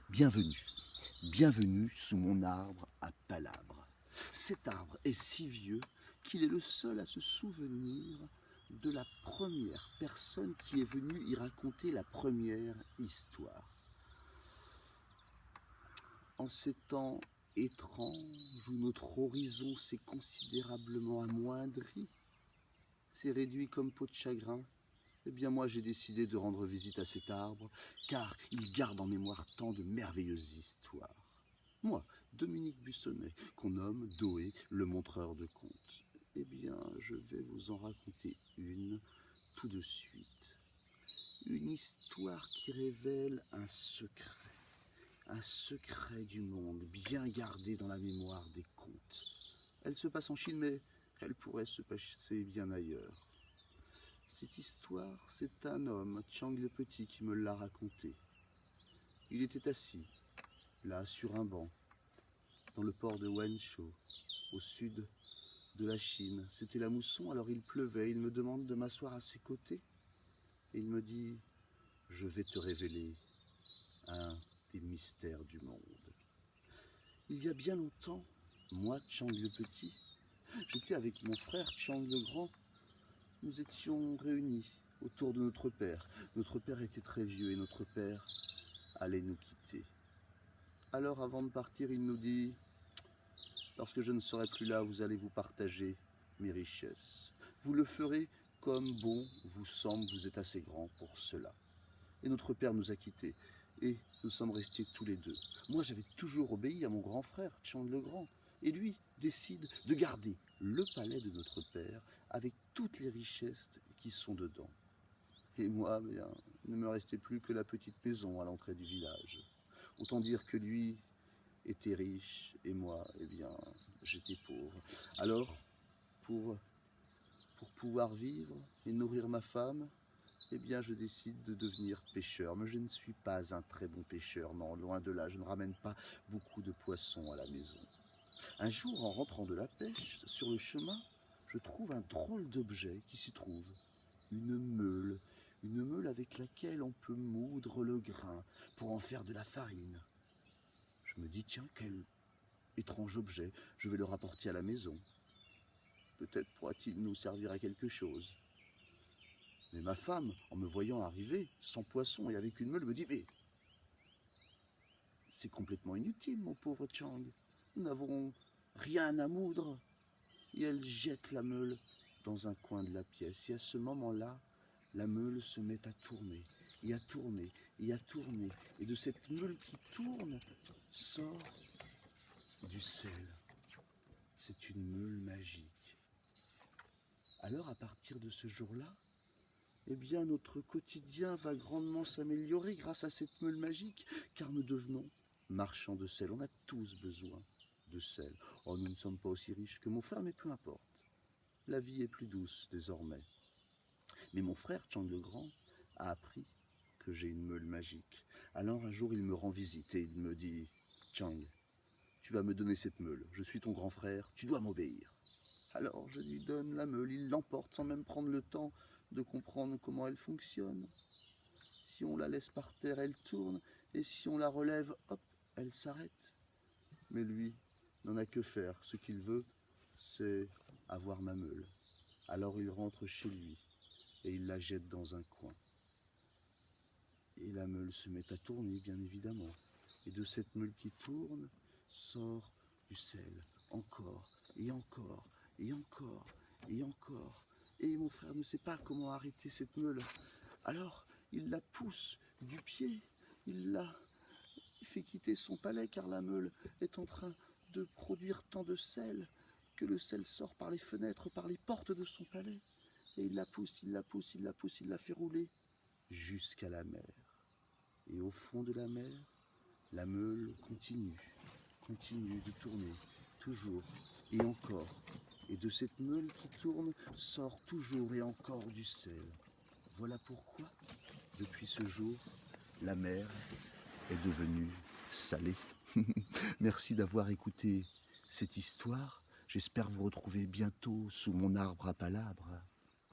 Bienvenue, bienvenue sous mon arbre à palabres. Cet arbre est si vieux qu'il est le seul à se souvenir de la première personne qui est venue y raconter la première histoire. En ces temps étranges où notre horizon s'est considérablement amoindri, s'est réduit comme peau de chagrin, eh bien moi j'ai décidé de rendre visite à cet arbre, car il garde en mémoire tant de merveilleuses histoires. Moi, Dominique Bussonnet, qu'on nomme Doé, le montreur de contes, eh bien je vais vous en raconter une tout de suite. Une histoire qui révèle un secret du monde bien gardé dans la mémoire des contes. Elle se passe en Chine, mais elle pourrait se passer bien ailleurs. Cette histoire, c'est un homme, Chang le Petit, qui me l'a raconté. Il était assis, là, sur un banc, dans le port de Wenzhou, au sud de la Chine. C'était la mousson, alors il pleuvait. Il me demande de m'asseoir à ses côtés. Et il me dit, je vais te révéler un des mystères du monde. Il y a bien longtemps, moi, Chang le Petit, j'étais avec mon frère Chang le Grand. Nous étions réunis autour de notre père. Notre père était très vieux et notre père allait nous quitter. Alors avant de partir, il nous dit, lorsque je ne serai plus là, vous allez vous partager mes richesses. Vous le ferez comme bon vous semble, vous êtes assez grand pour cela. Et notre père nous a quittés et nous sommes restés tous les deux. Moi, j'avais toujours obéi à mon grand frère, Chang le Grand. Et lui décide de garder le palais de notre père avec toutes les richesses qui sont dedans. Et moi, bien, il ne me restait plus que la petite maison à l'entrée du village. Autant dire que lui était riche et moi, eh bien, j'étais pauvre. Alors, pour pouvoir vivre et nourrir ma femme, eh bien, je décide de devenir pêcheur. Mais je ne suis pas un très bon pêcheur, non, loin de là. Je ne ramène pas beaucoup de poissons à la maison. Un jour, en rentrant de la pêche, sur le chemin, je trouve un drôle d'objet qui s'y trouve. Une meule avec laquelle on peut moudre le grain pour en faire de la farine. Je me dis, tiens, quel étrange objet, je vais le rapporter à la maison. Peut-être pourra-t-il nous servir à quelque chose. Mais ma femme, en me voyant arriver, sans poisson et avec une meule, me dit, mais c'est complètement inutile, mon pauvre Chang. Nous n'avons rien à moudre. Et elle jette la meule dans un coin de la pièce. Et à ce moment-là, la meule se met à tourner, et à tourner, et à tourner. Et de cette meule qui tourne, sort du sel. C'est une meule magique. Alors, à partir de ce jour-là, eh bien, notre quotidien va grandement s'améliorer grâce à cette meule magique, car nous devenons marchands de sel. On a tous besoin de sel. Oh, nous ne sommes pas aussi riches que mon frère, mais peu importe. La vie est plus douce désormais. Mais mon frère, Chang le Grand, a appris que j'ai une meule magique. Alors un jour, il me rend visite et il me dit, Chang, tu vas me donner cette meule. Je suis ton grand frère, tu dois m'obéir. Alors je lui donne la meule, il l'emporte sans même prendre le temps de comprendre comment elle fonctionne. Si on la laisse par terre, elle tourne, et si on la relève, hop, elle s'arrête. Mais lui n'en a que faire. Ce qu'il veut, c'est avoir ma meule. Alors il rentre chez lui et il la jette dans un coin. Et la meule se met à tourner, bien évidemment. Et de cette meule qui tourne, sort du sel. Encore, et encore, et encore, et encore. Et mon frère ne sait pas comment arrêter cette meule. Alors, il la pousse du pied. Il la fait quitter son palais, car la meule est en train de produire tant de sel que le sel sort par les fenêtres, par les portes de son palais. Et il la pousse, il la pousse, il la pousse, il la fait rouler jusqu'à la mer. Et au fond de la mer, la meule continue de tourner, toujours et encore. Et de cette meule qui tourne, sort toujours et encore du sel. Voilà pourquoi, depuis ce jour, la mer est devenue salée. Merci d'avoir écouté cette histoire. J'espère vous retrouver bientôt sous mon arbre à palabres.